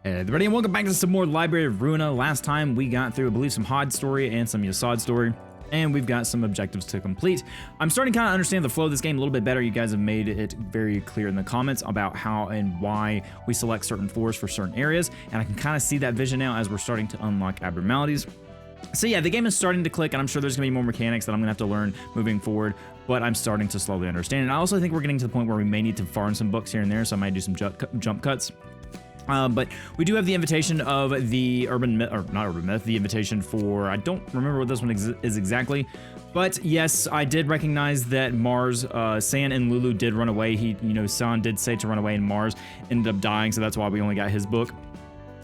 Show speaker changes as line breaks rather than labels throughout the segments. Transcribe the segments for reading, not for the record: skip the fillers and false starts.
Hey everybody, and welcome back to some more Library of Ruina. Last time we got through, I believe, some Hod story and some Yasad story, and we've got some objectives to complete. I'm starting to kind of understand the flow of this game a little bit better. You guys have made it very clear in the comments about how and why we select certain floors for certain areas, and I can kind of see that vision now as we're starting to unlock abnormalities. So yeah, the game is starting to click, and I'm sure there's gonna be more mechanics that I'm gonna have to learn moving forward, but I'm starting to slowly understand. And I also think we're getting to the point where we may need to farm some books here and there, so I might do some jump cuts. But we do have the invitation of the urban myth, or not urban myth, the invitation for, I don't remember what this one is exactly, but yes, I did recognize that Mars, San and Lulu did run away. San did say to run away, and Mars ended up dying, so that's why we only got his book.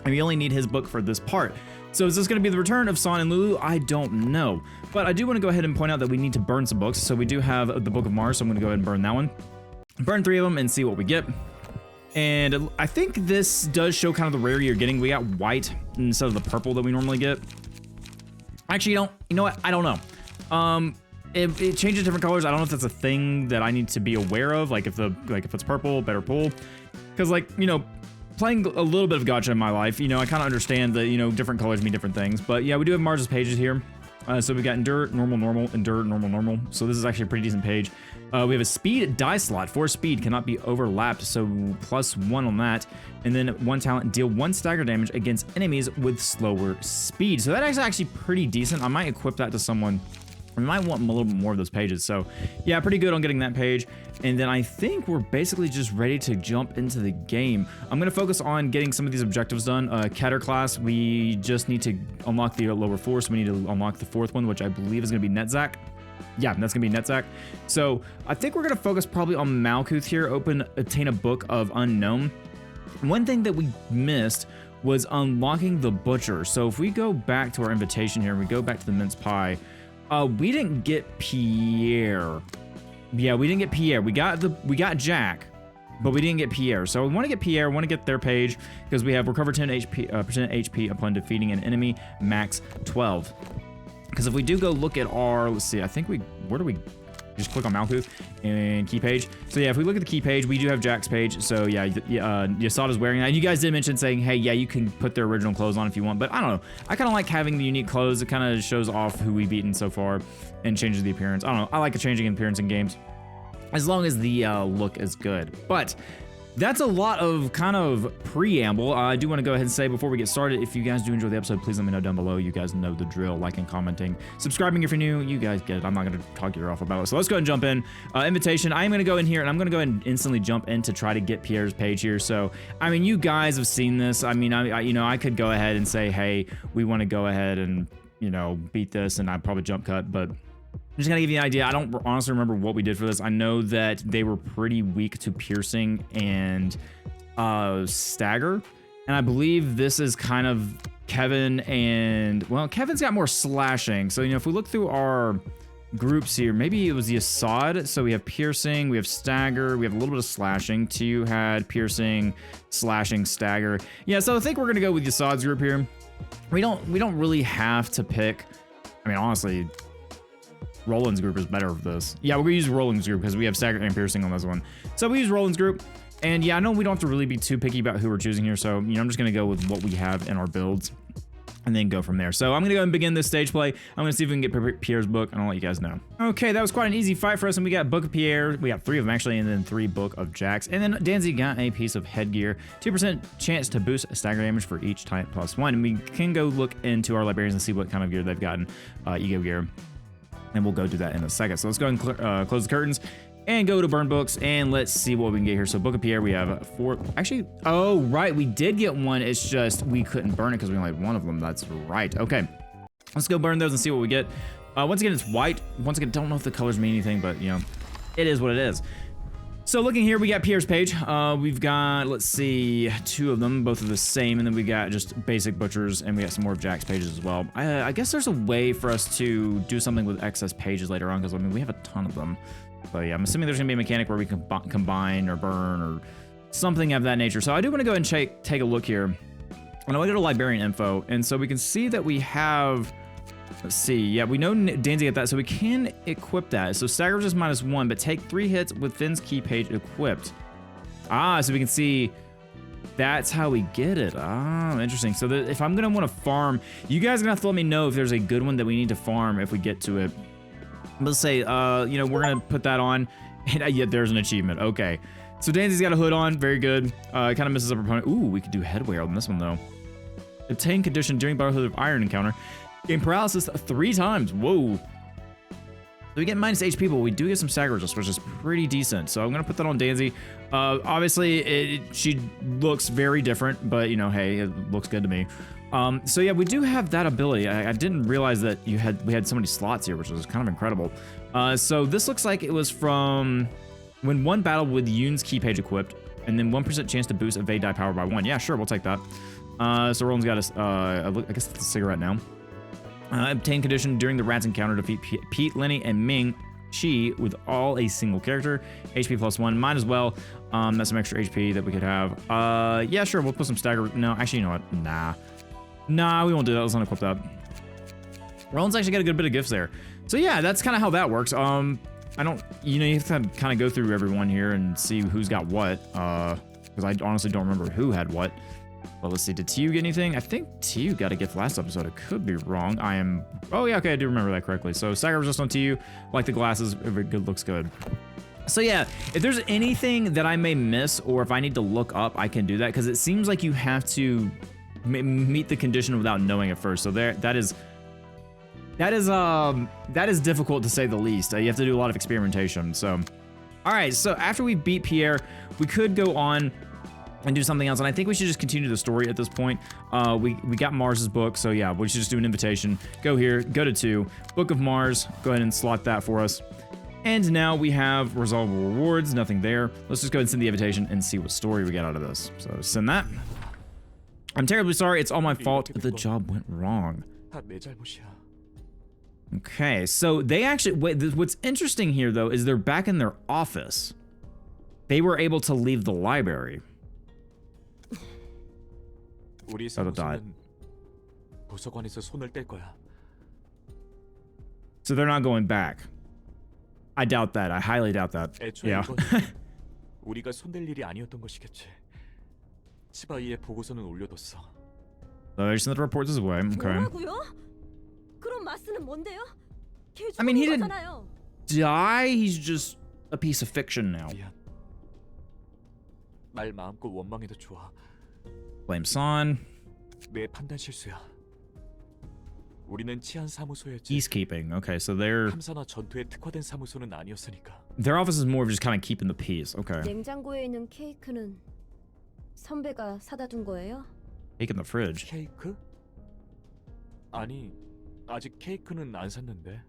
And we only need his book for this part. So is this going to be the return of San and Lulu? I don't know. But I do want to go ahead and point out that we need to burn some books. So we do have the Book of Mars, so I'm going to go ahead and burn that one. Burn 3 of them and see what we get. And I think this does show kind of the rarity you're getting. We got white instead of the purple that we normally get. Actually, you know what? I don't know. It changes different colors. I don't know if that's a thing that I need to be aware of. Like if it's purple, better pull. Because playing a little bit of gacha in my life, I kind of understand that, different colors mean different things. But yeah, we do have Mars's pages here. So we got endure, normal, normal, endure, normal, normal. So this is actually a pretty decent page. We have a speed die slot. 4 speed cannot be overlapped, so +1 on that. And then 1 talent, deal 1 stagger damage against enemies with slower speed. So that is actually pretty decent. I might equip that to someone. We might want a little bit more of those pages. So yeah, pretty good on getting that page. And then I think we're basically just ready to jump into the game. I'm going to focus on getting some of these objectives done. Keter class, we just need to unlock the lower floor, so we need to unlock the 4th one, which I believe is going to be Netzach. Yeah, that's going to be Netzach. So I think we're going to focus probably on Malkuth here. Obtain a book of unknown. One thing that we missed was unlocking the butcher. So if we go back to our invitation here, and we go back to the mince pie, we didn't get Pierre. Yeah, we didn't get Pierre. We got Jack, but we didn't get Pierre. So we want to get Pierre. We want to get their page because we have recover 10 percent HP upon defeating an enemy, max 12. Because if we do go look at our, let's see, I think where do we just click on Malkuth and key page? So yeah, if we look at the key page, we do have Jack's page. So yeah, Yasada's wearing that. And you guys did mention saying, hey, yeah, you can put their original clothes on if you want, but I don't know. I kind of like having the unique clothes. It kind of shows off who we've beaten so far and changes the appearance. I don't know. I like the changing appearance in games as long as the look is good. But that's a lot of kind of preamble. I do want to go ahead and say before we get started, if you guys do enjoy the episode, please let me know down below. You guys know the drill, liking, commenting, subscribing if you're new. You guys get it. I'm not going to talk your ear off about it. So let's go ahead and jump in. Invitation. I'm going to go in here and I'm going to go ahead and instantly jump in to try to get Pierre's page here. So, I mean, you guys have seen this. I mean, I could go ahead and say, hey, we want to go ahead and, beat this, and I'd probably jump cut, but I'm just gonna give you an idea. I don't honestly remember what we did for this. I know that they were pretty weak to piercing and stagger, and I believe this is kind of Kevin and, well, Kevin's got more slashing. So if we look through our groups here, maybe it was the Yasad. So we have piercing, we have stagger, we have a little bit of slashing. 2 had piercing, slashing, stagger. Yeah, so I think we're gonna go with Yasad's group here. We don't really have to pick. I mean, honestly, Roland's group is better for this. Yeah, we're gonna use Roland's group because we have stagger and piercing on this one. So we use Roland's group. And yeah, I know we don't have to really be too picky about who we're choosing here. So, I'm just gonna go with what we have in our builds and then go from there. So I'm gonna go and begin this stage play. I'm gonna see if we can get Pierre's book, and I'll let you guys know. Okay, that was quite an easy fight for us, and we got Book of Pierre. We got 3 of them actually, and then 3 Book of Jack's. And then Danzy got a piece of headgear, 2% chance to boost stagger damage for each type +1. And we can go look into our librarians and see what kind of gear they've gotten, ego gear. And we'll go do that in a second. So let's go ahead and close the curtains and go to burn books, and let's see what we can get here. So Book of Pierre, we have 4. Actually, oh, right, we did get one. It's just we couldn't burn it because we only had 1 of them. That's right. Okay, let's go burn those and see what we get. Once again, it's white. Once again, don't know if the colors mean anything, but it is what it is. So looking here, we got Pierre's page. We've got, let's see, 2 of them, both are the same, and then we got just basic butchers, and we got some more of Jack's pages as well. I guess there's a way for us to do something with excess pages later on, because I mean, we have a ton of them. But yeah, I'm assuming there's gonna be a mechanic where we can combine or burn or something of that nature. So I do want to go ahead and take a look here. And I want to go to librarian info, and so we can see that we have. Let's see. Yeah, we know Danzy got that, so we can equip that. So stagger resist -1, but take 3 hits with Finn's key page equipped. Ah, so we can see That's how we get it. Oh, interesting. So if I'm going to want to farm, you guys are going to have to let me know if there's a good one that we need to farm if we get to it. Let's say, you know, we're going to put that on. And yeah, there's an achievement. Okay. So Danzy's got a hood on. Very good. It kind of misses up our opponent. Ooh, we could do headwear on this one, though. Obtain condition during Brotherhood of Iron encounter. Gain paralysis 3 times. Whoa. So we get minus HP, but we do get some stagger resist, which is pretty decent. So I'm going to put that on Danzy. Obviously, she looks very different, but, you know, hey, it looks good to me. So yeah, we do have that ability. I didn't realize that we had so many slots here, which was kind of incredible. So this looks like it was from when one battle with Yoon's key page equipped, and then 1% chance to boost evade die power by 1. Yeah, sure, we'll take that. So Roland's got I guess it's a cigarette now. Obtain condition during the rats encounter. Defeat Pete, Lenny, and Ming Chi with all a single character. HP +1. Might as well. That's some extra HP that we could have. Yeah, sure. We'll put some stagger. No, actually, you know what? Nah, we won't do that. Let's unequip that. Roland's actually got a good bit of gifts there. So yeah, that's kind of how that works. I don't, you know, you have to kind of go through everyone here and see who's got what. Because I honestly don't remember who had what. But let's see, did Tiu get anything? I think Tiu got a gift last episode. I could be wrong. Oh yeah, okay, I do remember that correctly. So stagger resist on Tiu, like the glasses, good, looks good. So yeah, if there's anything that I may miss or if I need to look up, I can do that because it seems like you have to meet the condition without knowing it first. So that is difficult to say the least. You have to do a lot of experimentation. So, all right. So after we beat Pierre, we could go on and do something else. And I think we should just continue the story at this point. We got Mars's book. So yeah, we should just do an invitation. Go here, go to 2, Book of Mars. Go ahead and slot that for us. And now we have resolvable rewards, nothing there. Let's just go ahead and send the invitation and see what story we get out of this. So send that. I'm terribly sorry. It's all my fault. The job went wrong. Okay, so they actually, what's interesting here though is they're back in their office. They were able to leave the library. So they're not going back. I doubt that. I highly doubt that. Yeah.
우리가 손댈 일이 아니었던 것이겠지. 치바이의 보고서는 올려뒀어.
So I just sent the reports his way. Okay.
그럼 마스는 뭔데요?
I mean, he didn't die. He's just a piece of fiction now.
미안. 날 마음껏 원망해도 좋아.
Blame Son.
내 판단 실수야. 우리는 치안 사무소였지.
Peacekeeping. Okay, so their
탐사나 전투에 특화된 사무소는 아니었으니까.
Their office is more of just kind of keeping the peace. Okay.
냉장고에 있는 케이크는 선배가 사다 둔 거예요?
Cake in the fridge.
케이크? 아니, 아직 케이크는 안 샀는데.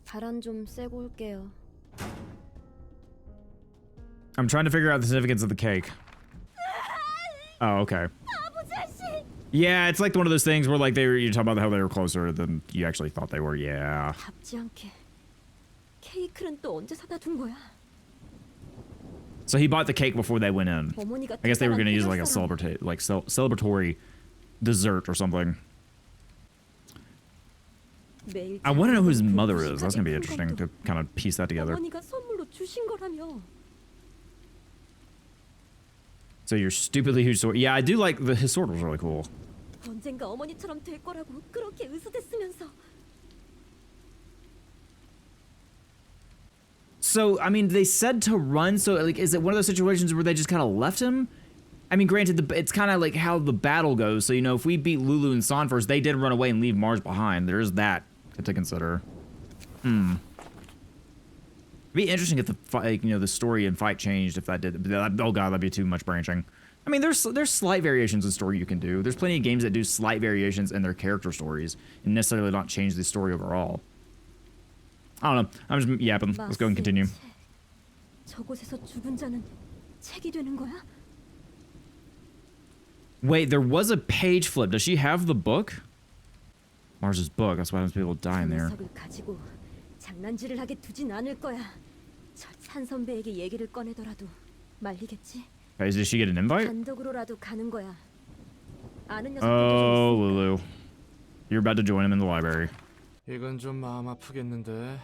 바람 좀 쐬고 올게요.
I'm trying to figure out the significance of the cake. Oh, okay. Yeah, it's like one of those things where like you're talking about how they were closer than you actually thought they were. Yeah.
답지 않게 케이크는 또 언제 사다 둔 거야?
So he bought the cake before they went in.
어머니가
I guess they were going to use like a celebratory dessert or something. I want to know who his mother is. That's going to be interesting to kind of piece that together.
어머니가 선물로 주신 거라며.
So your stupidly huge sword. Yeah, I do like his sword was really cool.
언젠가 어머니처럼 될 거라고 그렇게 으스댔으면서.
So, I mean, they said to run, so like, is it one of those situations where they just kind of left him? I mean, granted, it's kind of like how the battle goes. So, you know, if we beat Lulu and San first, they did run away and leave Mars behind. There is that to consider. It'd be interesting if the fight, you know, the story and fight changed if that did. Oh god, that'd be too much branching. I mean, there's slight variations in story you can do. There's plenty of games that do slight variations in their character stories and necessarily not change the story overall. I don't know. I'm just yapping. Let's go and continue.
저곳에서 죽은 자는 책이 되는 거야?
Wait, there was a page flip. Does she have the book? Mars's book. That's why happens people die in there.
가지고 장난질을 하게 두진 않을 거야. 저 산 선배에게 얘기를 꺼내더라도 말리겠지.
Guys, did she get an invite?
단독으로라도 가는 거야. 아는 녀석들도
Oh, Lulu. You're about to join him in the library.
이건 좀 마음 아프겠는데.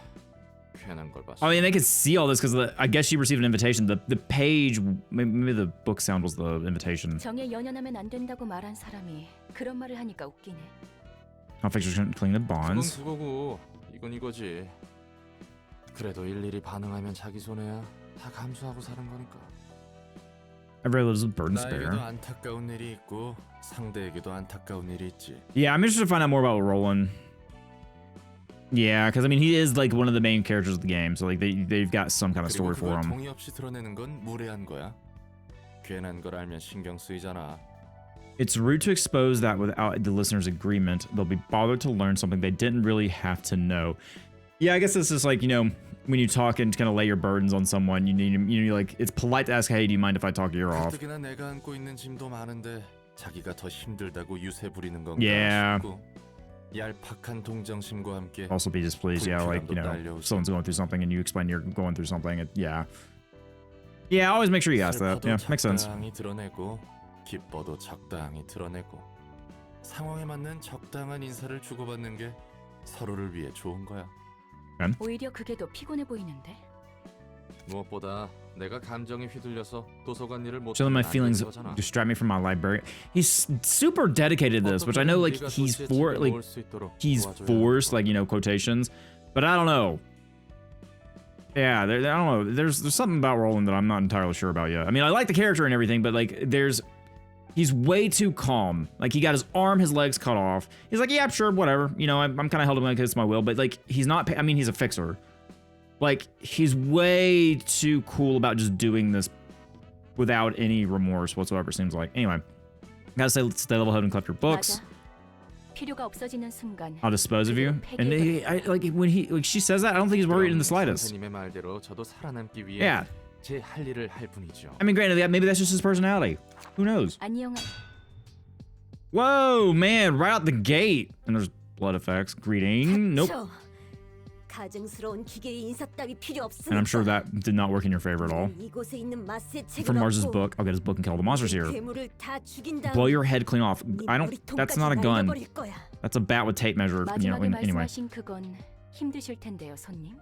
괜한 걸 봤어.
Oh, yeah, they could see all this because I guess she received an invitation. The page, maybe the book sound was the invitation.
정에 연연하면 안 된다고 말한 사람이 그런 말을 하니까 웃기네.
Conflicts shouldn't cling to
그건
bonds.
그거고 이건 이거지. 그래도 일일이 반응하면 자기 손해야. 다 감수하고 사는 거니까.
Everybody lives with burden to
나에게도
bear.
안타까운 일이 있고 상대에게도 안타까운 일이 있지.
Yeah, I'm interested to find out more about Roland. Yeah, because I mean, he is like one of the main characters of the game, so like they've got some kind of
그리고
story for
그걸
him.
동의 없이 드러내는 건 무례한 거야. 괜한 걸 알면 신경 쓰이잖아.
It's rude to expose that without the listener's agreement. They'll be bothered to learn something they didn't really have to know. Yeah, I guess this is like, you know, when you talk and kind of lay your burdens on someone, you need like, it's polite to ask, hey, do you mind if I talk your ear off?
가뜩이나 내가 안고 있는 짐도 많은데 자기가 더 힘들다고 유세 부리는 건가
Yeah.
싶고 얄팍한 동정심과 함께
Also be displeased, yeah, like, you know, someone's going through something and you explain you're going through something, yeah. Yeah, always make sure you ask that. Yeah, makes sense.
적당히 드러내고 기뻐도 적당히 드러내고 상황에 맞는 적당한 인사를 주고받는 게 서로를 위해 좋은 거야.
오히려 그게 더 피곤해 보이는데.
무엇보다 내가 감정에 휘둘려서 도서관 일을 못
Showing my
하면 안
feelings
되는 거잖아.
distract me from my library. He's super dedicated to this, which I know like he's forced, like, you know, quotations, but I don't know. Yeah, I don't know. There's something about Roland that I'm not entirely sure about yet. I mean, I like the character and everything, but like he's way too calm. Like he got his arm, his legs cut off. He's like, yeah, sure, whatever. You know, I'm kind of held him like it's my will, but like he's not. I mean, he's a fixer. Like he's way too cool about just doing this without any remorse whatsoever. Seems like. Anyway, gotta stay level-headed and collect your books.
맞아. 필요가 없어지는 순간.
I'll dispose of you. And like when she says that, I don't think he's worried in the slightest.
선생님의 말대로 저도 살아남기 위해
Yeah.
제 할 일을 할 뿐이죠.
I mean, granted, maybe that's just his personality. Who knows?
안녕.
Whoa, man! Right out the gate, and there's blood effects. Greeting. Nope.
닥쳐. 가증스러운 기계의 인사 따위 필요
And I'm sure
없으니까.
that did not work in your favor at all.
이곳에 있는 마스의 책을
From Mars's
얻고
book, I'll get his book and kill all the monsters here.
괴물을 다 죽인 다음
Blow your head clean off.
네
I don't. That's not a
머리통까지
gun.
날려버릴 거야.
That's a bat with tape measure. You know.
마지막에
Anyway.
말씀하신 그건 힘드실 텐데요, 손님.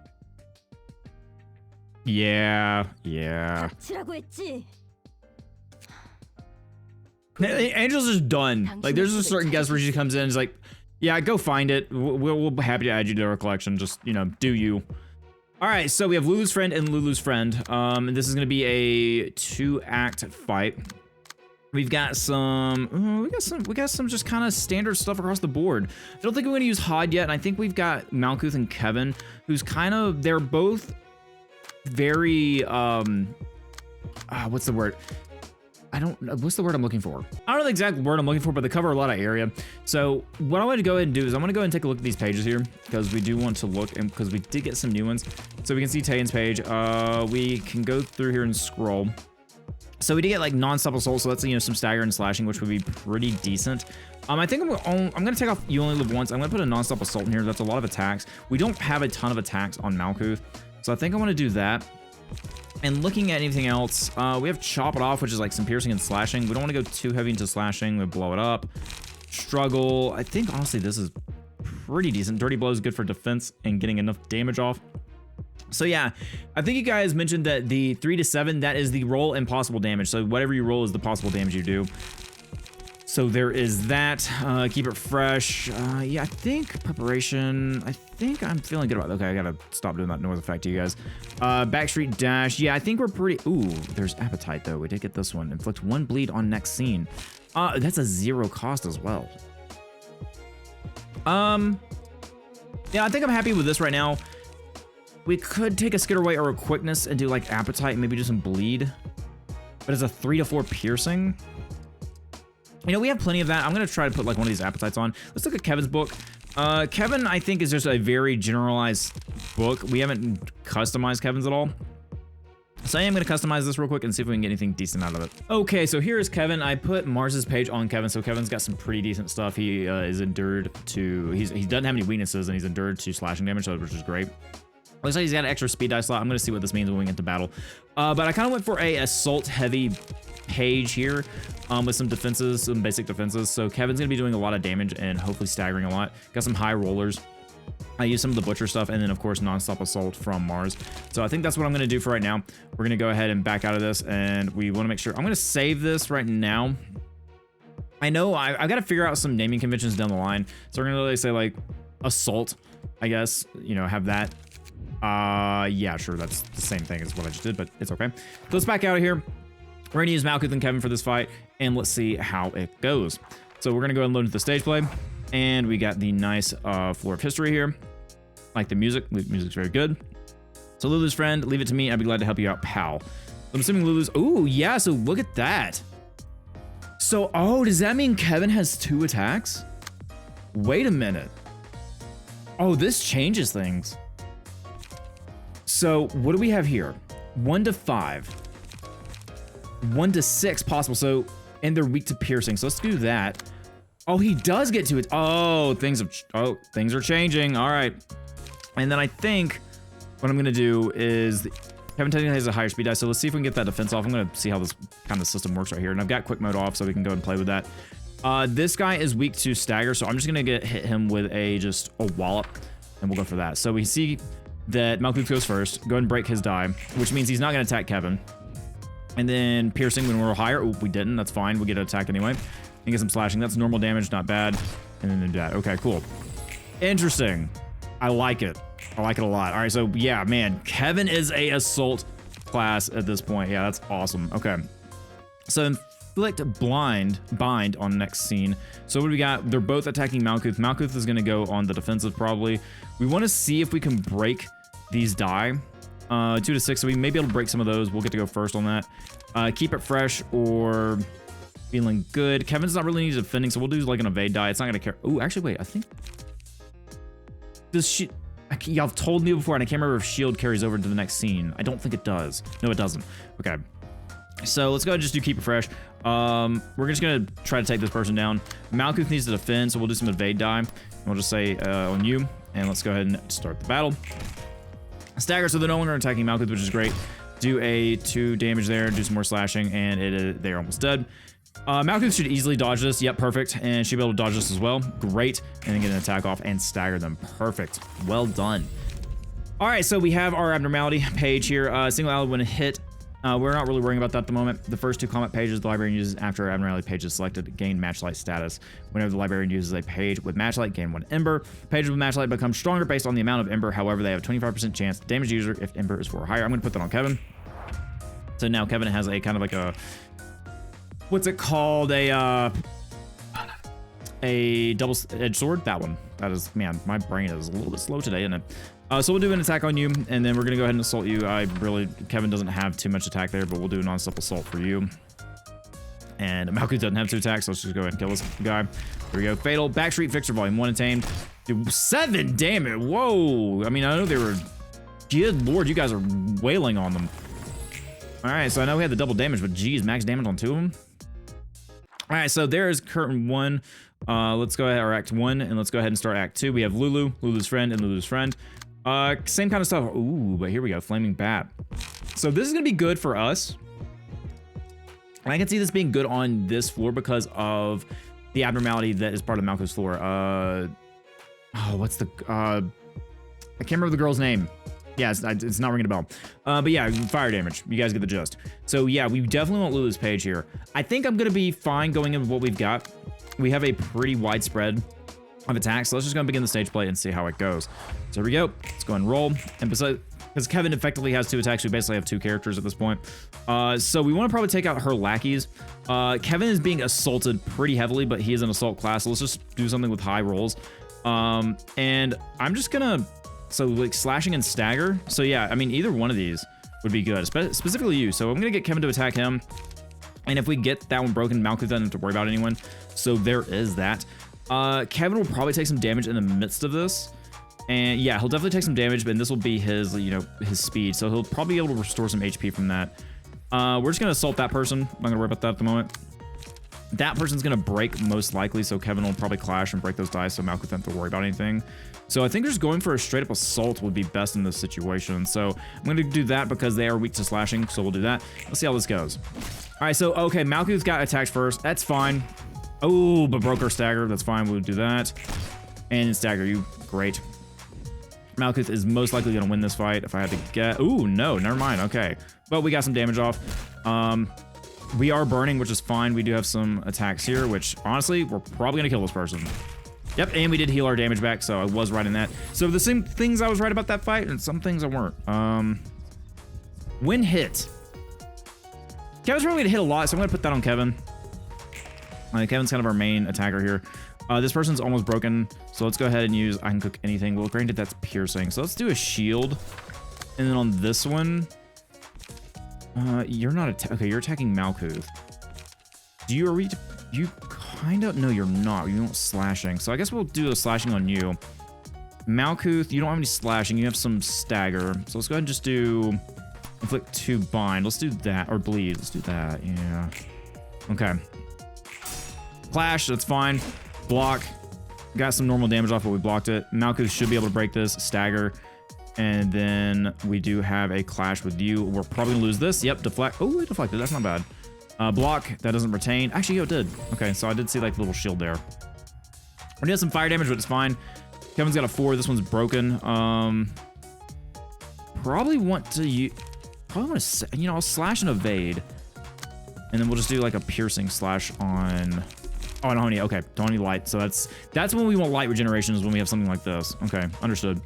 Yeah.
닥치라고 했지.
Angel's just done. Like, there's a certain guest where she comes in and is like, yeah, go find it. We'll be happy to add you to our collection. Just, you know, do you. All right, so we have Lulu's friend and Lulu's friend. And this is going to be a 2-act fight. We've got some, we got some just kind of standard stuff across the board. I don't think we're going to use Hod yet. And I think we've got Malkuth and Kevin, who's kind of, they're both very, what's the word? What's the word I'm looking for? I don't know the exact word I'm looking for, but they cover a lot of area. So what I want to go ahead and do is I'm going to go ahead and take a look at these pages here because we do want to look, and because we did get some new ones. So we can see Tayan's page. We can go through here and scroll. So we did get like non-stop assault, so that's, you know, some stagger and slashing, which would be pretty decent. I think I'm going to take off You Only Live Once. I'm going to put a non-stop assault in here. That's a lot of attacks. We don't have a ton of attacks on Malkuth, so I think I want to do that. And looking at anything else, we have Chop It Off, which is like some piercing and slashing. We don't want to go too heavy into slashing. We blow it up. Struggle. I think, honestly, this is pretty decent. Dirty Blow is good for defense and getting enough damage off. So yeah, I think you guys mentioned that the 3 to 7, that is the roll and possible damage. So whatever you roll is the possible damage you do. So there is that. Keep it fresh. Yeah, I think preparation. I think I'm feeling good about it. Okay, I gotta stop doing that noise effect to you guys. Backstreet dash. Yeah, I think we're pretty. Ooh, there's appetite though. We did get this one. Inflict 1 bleed on next scene. That's a 0 cost as well. Yeah, I think I'm happy with this right now. We could take a Skitterway or a quickness and do like appetite and maybe do some bleed. But it's a 3 to 4 piercing. You know, we have plenty of that. I'm going to try to put like one of these appetites on. Let's look at Kevin's book. Kevin, I think, is just a very generalized book. We haven't customized Kevin's at all. So I am going to customize this real quick and see if we can get anything decent out of it. Okay, so here is Kevin. I put Mars's page on Kevin, so Kevin's got some pretty decent stuff. He is endured to... He doesn't have any weaknesses, and he's endured to slashing damage, which is great. Looks like he's got an extra speed die slot. I'm going to see what this means when we get to battle. But I kind of went for a assault-heavy page here with some defenses, some basic defenses. So Kevin's going to be doing a lot of damage and hopefully staggering a lot. Got some high rollers. I use some of the butcher stuff, and then of course non-stop assault from Mars. So I think that's what I'm going to do for right now. We're going to go ahead and back out of this, and we want to make sure I'm going to save this right now. I know I've got to figure out some naming conventions down the line, so we're going to really say like assault, I guess, you know, have that. Yeah, sure, that's the same thing as what I just did, but it's okay. So let's back out of here. We're gonna use Malkuth and Kevin for this fight, and let's see how it goes. So we're gonna go ahead and load into the stage play, and we got the nice floor of history here. Like the music, music's very good. So Lulu's friend, leave it to me. I'd be glad to help you out, pal. So I'm assuming Lulu's, ooh, yeah, so look at that. So, oh, does that mean Kevin has 2 attacks? Wait a minute. Oh, this changes things. So what do we have here? 1 to 5. 1 to 6 possible. So, and they're weak to piercing. So let's do that. Oh, he does get to it. Oh, things are changing. All right. And then I think what I'm gonna do is Kevin technically has a higher speed die. So let's see if we can get that defense off. I'm gonna see how this kind of system works right here. And I've got quick mode off, so we can go and play with that. This guy is weak to stagger, so I'm just gonna hit him with just a wallop, and we'll go for that. So we see that Malkuth goes first. Go ahead and break his die, which means he's not gonna attack Kevin. And then piercing when we're higher. Oh, we didn't. That's fine. We get an attack anyway. And get some slashing. That's normal damage, not bad. And then do that. Okay, cool. Interesting. I like it. I like it a lot. All right, so yeah, man, Kevin is a assault class at this point. Yeah, that's awesome. Okay. So inflict bind on next scene. So what do we got? They're both attacking Malkuth. Malkuth is gonna go on the defensive probably. We want to see if we can break these die. 2 to 6, so we may be able to break some of those. We'll get to go first on that. Keep it fresh or feeling good. Kevin's not really needing defending, so we'll do like an evade die. It's not gonna care. Oh, actually, wait. I think does she? Y'all have told me before, and I can't remember if shield carries over into the next scene. I don't think it does. No, it doesn't. Okay. So let's go ahead and just do keep it fresh. We're just gonna try to take this person down. Malkuth needs to defend, so we'll do some evade die. And we'll just say on you, and let's go ahead and start the battle. Stagger, so they're no longer attacking Malkuth, which is great. Do a 2 damage there, do some more slashing, and they're almost dead. Malkuth should easily dodge this. Yep, perfect. And she'll be able to dodge this as well. Great. And then get an attack off and stagger them. Perfect. Well done. All right, so we have our abnormality page here. Single ally when hit. We're not really worrying about that at the moment. The first 2 combat pages the librarian uses after our abnormality page is selected gain matchlight status. Whenever the librarian uses a page with matchlight, gain 1 ember. Pages with matchlight become stronger based on the amount of ember. However, they have a 25% chance to damage the user if ember is 4 or higher. I'm going to put that on Kevin. So now Kevin has a kind of like a, what's it called? A double-edged sword. That one. That is, man, my brain is a little bit slow today, isn't it? So we'll do an attack on you, and then we're gonna go ahead and assault you. Kevin doesn't have too much attack there, but we'll do a non-stop assault for you. And Malkuth doesn't have 2 attacks, so let's just go ahead and kill this guy. Here we go. Fatal. Backstreet Fixer Volume 1 attained. Dude, 7 damage. Whoa. I mean, I know they were, good lord, you guys are wailing on them. All right, so I know we had the double damage, but geez, max damage on 2 of them. All right, so there is curtain 1. Let's go ahead, or act 1, and let's go ahead and start act 2. We have Lulu, Lulu's friend, and Lulu's friend. Same kind of stuff. Ooh, but here we go, Flaming Bat. So this is gonna be good for us. And I can see this being good on this floor because of the abnormality that is part of Malkuth's floor. Oh, what's the, I can't remember the girl's name. Yeah, it's not ringing a bell. But yeah, fire damage. You guys get the gist. So yeah, we definitely want Lulu's page here. I think I'm gonna be fine going in with what we've got. We have a pretty widespread of attacks, so let's just go and begin the stage play and see how it goes. So here we go. Let's go and roll. And because Kevin effectively has 2 attacks, we basically have 2 characters at this point. So we want to probably take out her lackeys. Kevin is being assaulted pretty heavily, but he is an assault class, so let's just do something with high rolls. And I'm just gonna, so like slashing and stagger. So yeah, I mean, either one of these would be good, specifically you. So I'm gonna get Kevin to attack him. And if we get that one broken, Malkuth doesn't have to worry about anyone. So there is that. Kevin will probably take some damage in the midst of this. And yeah, he'll definitely take some damage, but this will be his, you know, his speed. So he'll probably be able to restore some HP from that. We're just gonna assault that person. I'm not gonna worry about that at the moment. That person's gonna break most likely, so Kevin will probably clash and break those dice, so Malkuth doesn't have to worry about anything. So I think just going for a straight up assault would be best in this situation. So I'm gonna do that because they are weak to slashing, so we'll do that. Let's see how this goes. All right, so okay, Malkuth got attacked first. That's fine. Oh, but broke our stagger. That's fine. We'll do that. And stagger you. Great. Malkuth is most likely going to win this fight if I had to get... Ooh, no, never mind. Okay. But we got some damage off. We are burning, which is fine. We do have some attacks here, which honestly, we're probably going to kill this person. Yep, and we did heal our damage back, so I was right in that. So the same things I was right about that fight, and some things I weren't. When hit. Kevin's probably going to hit a lot, so I'm going to put that on Kevin. Kevin's kind of our main attacker here. This person's almost broken, so let's go ahead and use I can cook anything. Well, granted, that's piercing. So let's do a shield. And then on this one, you're not okay, you're attacking Malkuth. You kind of, no, you're not. You don't slashing. So I guess we'll do a slashing on you. Malkuth, you don't have any slashing. You have some stagger. So let's go ahead and just do inflict 2 bind. Let's do that, or bleed. Let's do that, yeah. Okay. Clash, that's fine. Block. Got some normal damage off, but we blocked it. Malkuth should be able to break this. Stagger. And then we do have a clash with you. We're probably gonna lose this. Yep, deflect. Oh, we deflected. That's not bad. Block. That doesn't retain. Actually, yo, it did. Okay, so I did see like the little shield there. We did some fire damage, but it's fine. Kevin's got a 4. This one's broken. Probably want to use... Probably want to... You know, I'll slash and evade. And then we'll just do like a piercing slash on... Oh, and Honey. Okay, Honey light. So that's when we want light regeneration, is when we have something like this. Okay, understood.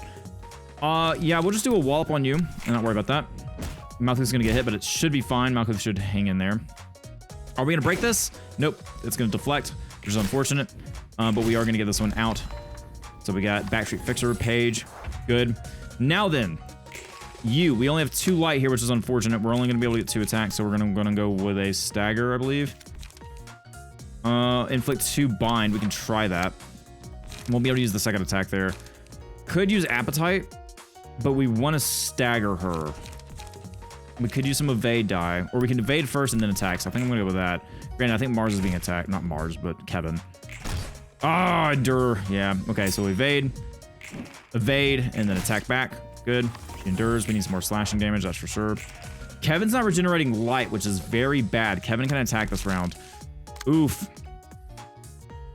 Yeah, we'll just do a wallop on you and not worry about that. Malkuth's gonna get hit, but it should be fine. Malkuth should hang in there. Are we gonna break this? Nope. It's gonna deflect, which is unfortunate. But we are gonna get this one out. So we got Backstreet Fixer page. Good. Now then, we only have 2 light here, which is unfortunate. We're only gonna be able to get 2 attacks, so we're gonna go with a stagger, I believe. Inflict 2 bind. We can try that. Won't be able to use the second attack there. Could use appetite, but we want to stagger her. We could use some evade die, or we can evade first and then attack. So I think I'm gonna go with that. Granted, I think Mars is being attacked. Not Mars, but Kevin. Ah, endure. Yeah. Okay, so evade, and then attack back. Good. She endures. We need some more slashing damage. That's for sure. Kevin's not regenerating light, which is very bad. Kevin can attack this round. Oof.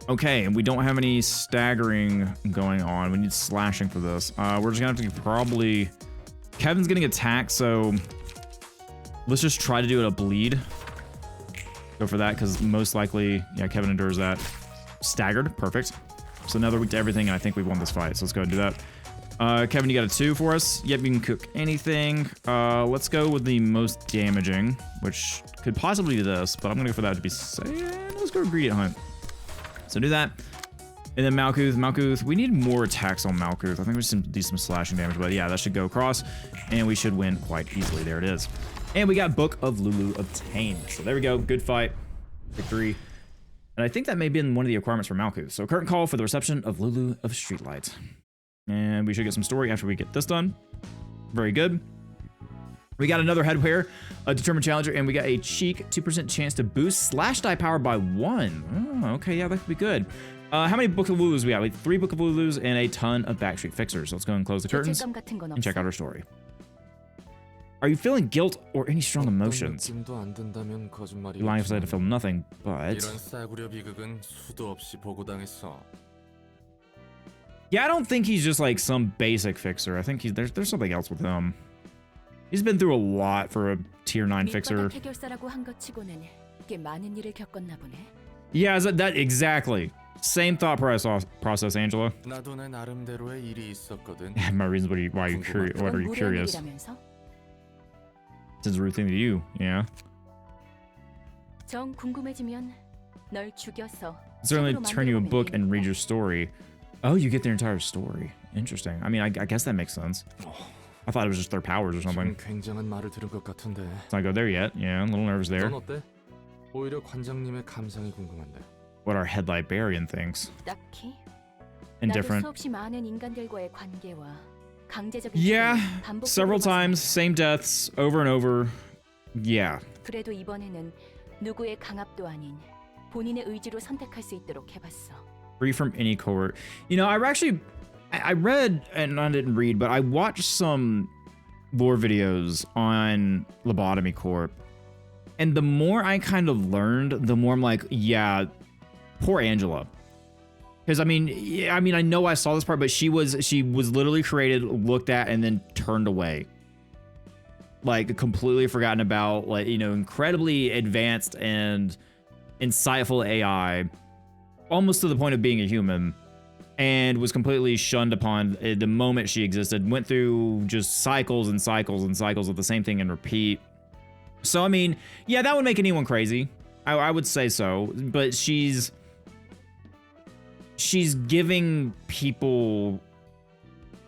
Okay, and we don't have any staggering going on. We need slashing for this. We're just gonna have to probably... Kevin's getting attacked, so let's just try to do it a bleed. Go for that, because most likely, yeah, Kevin endures that. Staggered, perfect. So now they're weak to everything, and I think we've won this fight, so let's go ahead and do that. Kevin, you got a 2 for us. Yep, you can cook anything. Let's go with the most damaging, which could possibly be this, but I'm gonna go for that to be safe. Let's go ingredient hunt. So do that. And then Malkuth, we need more attacks on Malkuth. I think we should do some slashing damage, but yeah, that should go across, and we should win quite easily. There it is. And we got Book of Lulu obtained. So there we go, good fight, victory. And I think that may have been one of the requirements for Malkuth. So current call for the reception of Lulu of Streetlight. And we should get some story after we get this done. Very good. We got another headwear, a determined challenger, and we got a cheek 2% chance to boost slash die power by 1. Oh, okay, yeah, that could be good. How many Book of Lulus we have? We have 3 Book of Lulus and a ton of Backstreet Fixers. So let's go and close the curtains and check out our story. Are you feeling guilt or any strong emotions? You're lying if I said to feel nothing, but... Yeah, I don't think he's just like some basic fixer. I think there's something else with him. He's been through a lot for a tier 9 fixer. Yeah, is that exactly. Same thought process, Angela. My reasons, why are you curious? What are you curious? It's a rude thing to you, yeah. Certainly turn you a book and read your story. Oh, you get their entire story. Interesting. I mean, I guess that makes sense. I thought it was just their powers or something. Let's not go there yet. Yeah, a little nervous there. What our head librarian thinks. Indifferent. Yeah, several times, same deaths, over and over. Yeah. Free from any cohort. You know, I read, and I didn't read, but I watched some lore videos on Lobotomy Corp. And the more I kind of learned, the more I'm like, yeah, poor Angela. Because I mean, yeah, I mean, I know I saw this part, but she was literally created, looked at, and then turned away. Like completely forgotten about, like, you know, incredibly advanced and insightful AI, almost to the point of being a human, and was completely shunned upon the moment she existed. Went through just cycles and cycles and cycles of the same thing and repeat. So I mean, yeah, that would make anyone crazy. I would say so, but she's giving people.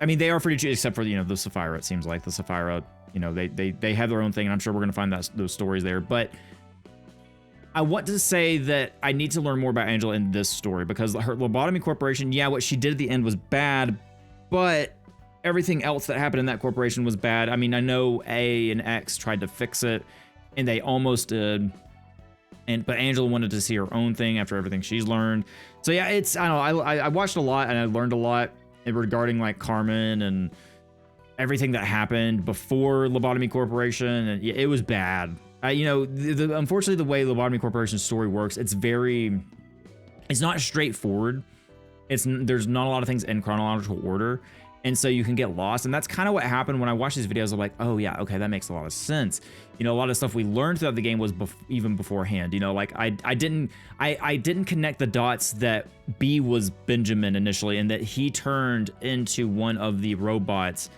I mean, they are free to choose, except for, you know, the Sapphira. It seems like the Sapphira, you know, they have their own thing, and I'm sure we're gonna find those stories there. But I want to say that I need to learn more about Angela in this story, because her Lobotomy Corporation, yeah, what she did at the end was bad, but everything else that happened in that corporation was bad. I mean, I know A and X tried to fix it, and they almost did. But Angela wanted to see her own thing after everything she's learned. So yeah, it's, I don't know, I watched a lot and I learned a lot regarding like Carmen and everything that happened before Lobotomy Corporation, and it was bad. You know, unfortunately, the way Lobotomy Corporation's story works, it's not straightforward. There's not a lot of things in chronological order, and so you can get lost. And that's kind of what happened when I watched these videos. I'm like, oh yeah, okay, that makes a lot of sense. You know, a lot of stuff we learned throughout the game was even beforehand. You know, like I didn't connect the dots that B was Benjamin initially, and that he turned into one of the robots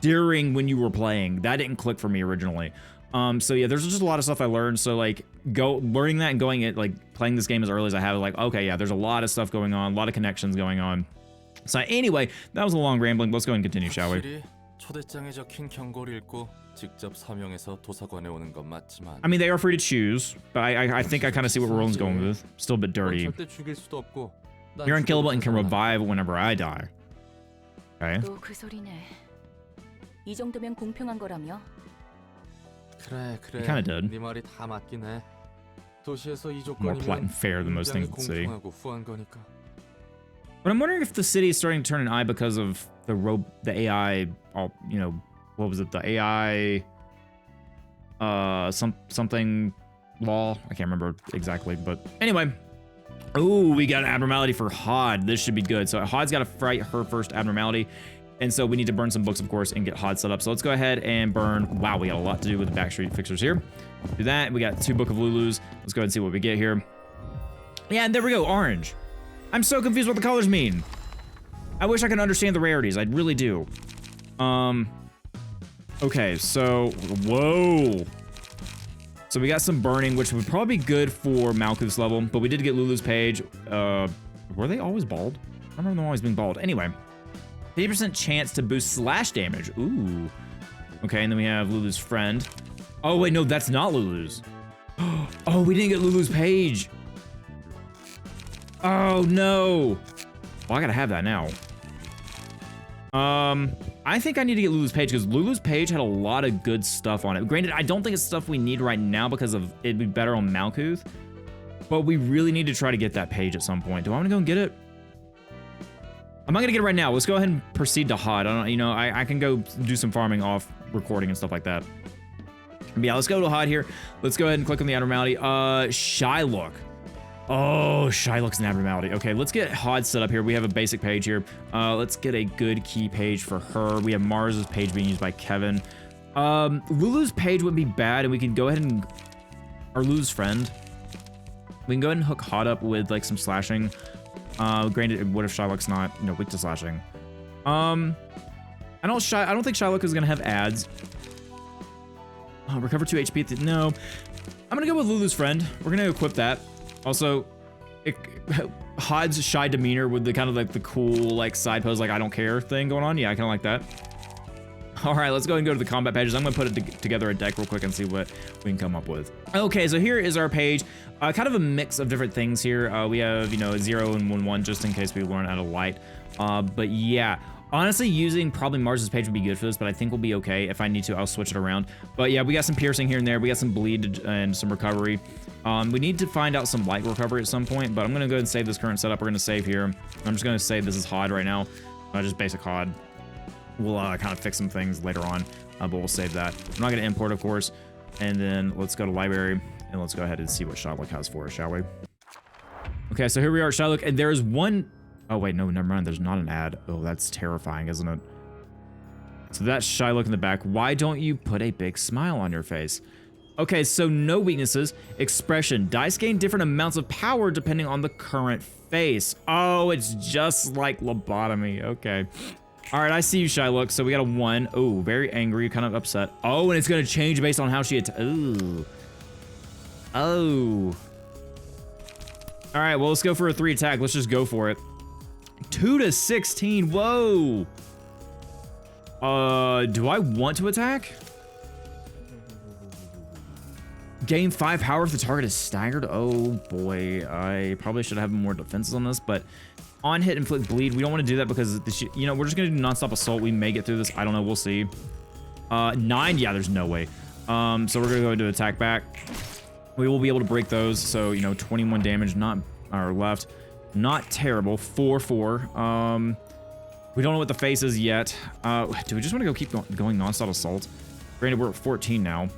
during when you were playing. That didn't click for me originally. So yeah, there's just a lot of stuff I learned. So like learning that and going it, like playing this game as early as I have, like, okay, yeah, there's a lot of stuff going on, a lot of connections going on. So anyway, that was a long rambling. Let's go and continue, shall we?
초대장에 적힌 경고를 읽고 직접 사명해서 도서관에 오는 건 맞지만.
I mean, they are free to choose, but I think I kind of see what Roland's going with. Still a bit dirty.
절대 죽일 수도 없고.
You're unkillable and can revive whenever I die. Okay.
또 그 소리네. 이 정도면 공평한 거라며?
그래.
He kind of did.
네 말이 다 맞긴 해. 도시에서 이
More polite and fair than most things in the city.
공평하고 후한 거니까.
But I'm wondering if the city is starting to turn an eye because of the AI. You know, what was it? The AI. Something law. I can't remember exactly, but anyway. Oh, we got an abnormality for Hod. This should be good. So Hod's got to fight her first abnormality. And so we need to burn some books, of course, and get Hod set up. So let's go ahead and burn. Wow, we got a lot to do with the backstreet fixers here. Do that. We got 2 Book of Lulus. Let's go ahead and see what we get here. Yeah, and there we go. Orange. I'm so confused what the colors mean. I wish I could understand the rarities. I really do. Okay, so whoa. So we got some burning, which would probably be good for Malkuth's level, but we did get Lulu's page. Were they always bald? I remember them always being bald. Anyway, 50% chance to boost slash damage. Ooh. Okay, and then we have Lulu's friend. Oh wait, no, that's not Lulu's. Oh, we didn't get Lulu's page. Oh no. Well, I gotta have that now. I think I need to get Lulu's page because Lulu's page had a lot of good stuff on it. Granted, I don't think it's stuff we need right now because of it'd be better on Malkuth, but we really need to try to get that page at some point. Do I want to go and get it? I'm not gonna get it right now. Let's go ahead and proceed to Hod. I don't, you know, I can go do some farming off recording and stuff like that. But yeah, let's go to Hod here. Let's go ahead and click on the abnormality. Shylock. Oh, Shylock's an abnormality. Okay, let's get Hod set up here. We have a basic page here. Let's get a good key page for her. We have Mars's page being used by Kevin. Lulu's page wouldn't be bad, and we can go ahead and... Or Lulu's friend. We can go ahead and hook Hod up with, like, some slashing. Granted, what if Shylock's not, you know, weak to slashing? I don't think Shylock is gonna have ads. Recover 2 HP. No. I'm gonna go with Lulu's friend. We're gonna equip that. Also, Hod's shy demeanor with the kind of like the cool like side pose, like I don't care thing going on. Yeah, I kind of like that. All right, let's go and go to the combat pages. I'm gonna put it together a deck real quick and see what we can come up with. Okay, so here is our page. Kind of a mix of different things here. We have, you know, 0 and 1/1 just in case we learn out of light. But yeah, honestly, using probably Mars's page would be good for this, but I think we'll be okay. If I need to, I'll switch it around. But yeah, we got some piercing here and there. We got some bleed and some recovery. We need to find out some light recovery at some point, but I'm gonna go ahead and save this current setup. We're gonna save here. I'm just gonna say this is Hod right now. Just basic Hod. We'll kind of fix some things later on, but we'll save that. I'm not gonna import, of course. And then let's go to library and let's go ahead and see what Shylock has for us, shall we? Okay, so here we are at Shylock, and there's one Oh, wait, no, never mind. There's not an ad. Oh, that's terrifying, isn't it? So that's shy look in the back. Why don't you put a big smile on your face? Okay, so no weaknesses. Expression. Dice gain different amounts of power depending on the current face. Oh, it's just like lobotomy. Okay. All right, I see you, shy look. So we got a 1. Oh, very angry, kind of upset. Oh, and it's going to change based on how she Ooh. Oh. All right, well, let's go for a 3 attack. Let's just go for it. 2 to 16. Whoa. Do I want to attack? Gain 5 power if the target is staggered. Oh boy, I probably should have more defenses on this, but on hit inflict bleed. We don't want to do that because you know, we're just gonna do non-stop assault. We may get through this. I don't know. We'll see. 9. Yeah, there's no way. So we're gonna go into attack back. We will be able to break those. So you know, 21 damage, not or left. Not terrible. 4-4. We don't know what the face is yet. Do we just want to go keep going non-stop assault? Granted, we're at 14 now.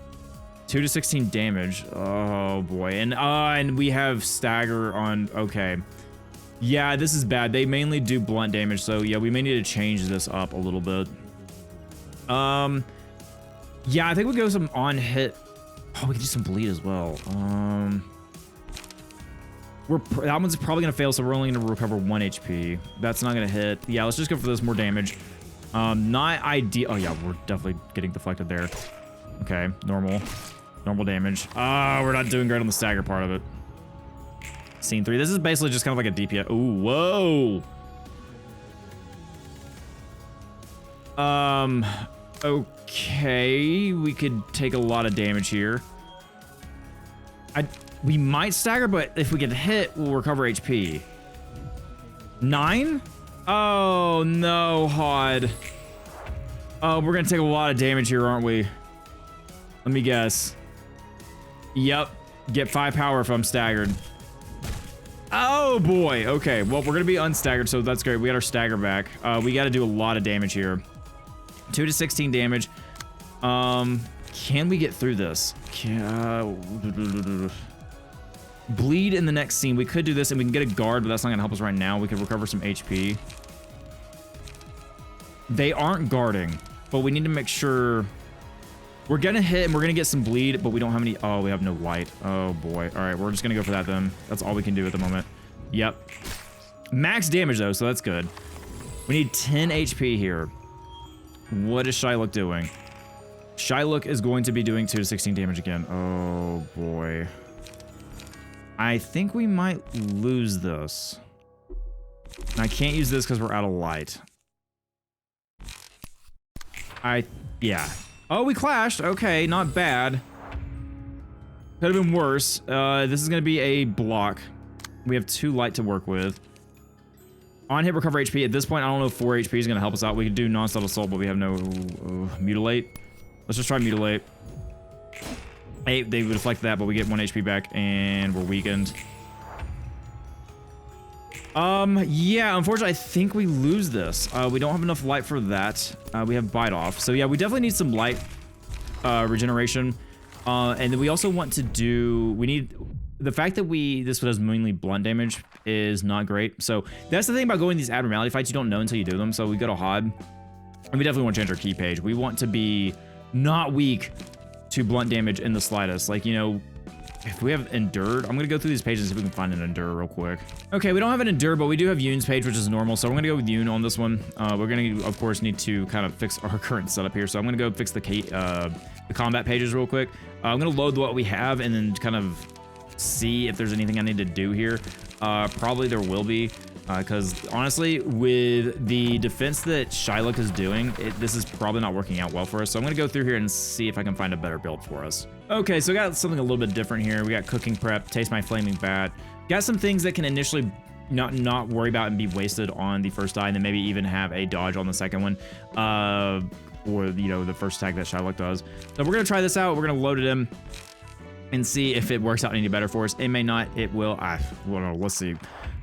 2 to 16 damage. Oh boy. And we have stagger on. Okay. Yeah, this is bad. They mainly do blunt damage, so yeah, we may need to change this up a little bit. Yeah, I think we go some on hit. Oh, we can do some bleed as well. That one's probably gonna fail, so we're only gonna recover 1 HP. That's not gonna hit. Yeah, let's just go for this more damage. Not ideal. Oh yeah, we're definitely getting deflected there. Okay, normal damage. We're not doing great on the stagger part of it. Scene 3. This is basically just kind of like a DPS. Ooh, whoa. Okay, we could take a lot of damage here. We might stagger, but if we get hit, we'll recover HP. 9? Oh no, Hod. Oh, we're gonna take a lot of damage here, aren't we? Let me guess. Yep. Get 5 power if I'm staggered. Oh boy. Okay. Well, we're gonna be unstaggered, so that's great. We got our stagger back. We got to do a lot of damage here. 2 to 16 damage. Can we get through this? Bleed in the next scene. We could do this, and we can get a guard, but that's not gonna help us right now. We could recover some HP. They aren't guarding, but we need to make sure. We're gonna hit and we're gonna get some bleed, but we don't have any. Oh, we have no light. Oh boy. All right, we're just gonna go for that then. That's all we can do at the moment. Yep. Max damage though, so that's good. We need 10 HP here. What is Shylock doing? Shylock is going to be doing 2 to 16 damage again. Oh boy. I think we might lose this. And I can't use this because we're out of light. Yeah. Oh, we clashed. Okay, not bad. Could have been worse. This is going to be a block. We have 2 light to work with. On hit, recover HP. At this point, I don't know if 4 HP is going to help us out. We could do non-stop assault, but we have no mutilate. Let's just try mutilate. 8, they would deflect that, but we get 1 HP back, and we're weakened. Yeah, unfortunately, I think we lose this. We don't have enough light for that. We have bite off. So yeah, we definitely need some light regeneration. And then we also want to do, we need, the fact that this does mainly blunt damage is not great. So that's the thing about going these abnormality fights, you don't know until you do them. So we go to HOD, and we definitely want to change our key page. We want to be not weak to blunt damage in the slightest. Like, you know, if we have endured, I'm gonna go through these pages and see if we can find an endure real quick. Okay, we don't have an endure, but we do have Yoon's page, which is normal. So I'm gonna go with Yoon on this one. We're gonna, of course, need to kind of fix our current setup here. So I'm gonna go fix the combat pages real quick. I'm gonna load what we have and then kind of see if there's anything I need to do here. Probably there will be. Because honestly, with the defense that Shylock is doing, this is probably not working out well for us. So I'm going to go through here and see if I can find a better build for us. Okay, so we got something a little bit different here. We got cooking prep, taste my flaming bat. Got some things that can initially not worry about and be wasted on the first die, and then maybe even have a dodge on the second one. Or, you know, the first attack that Shylock does. So we're going to try this out. We're going to load it in and see if it works out any better for us. It may not. It will. Well, let's see.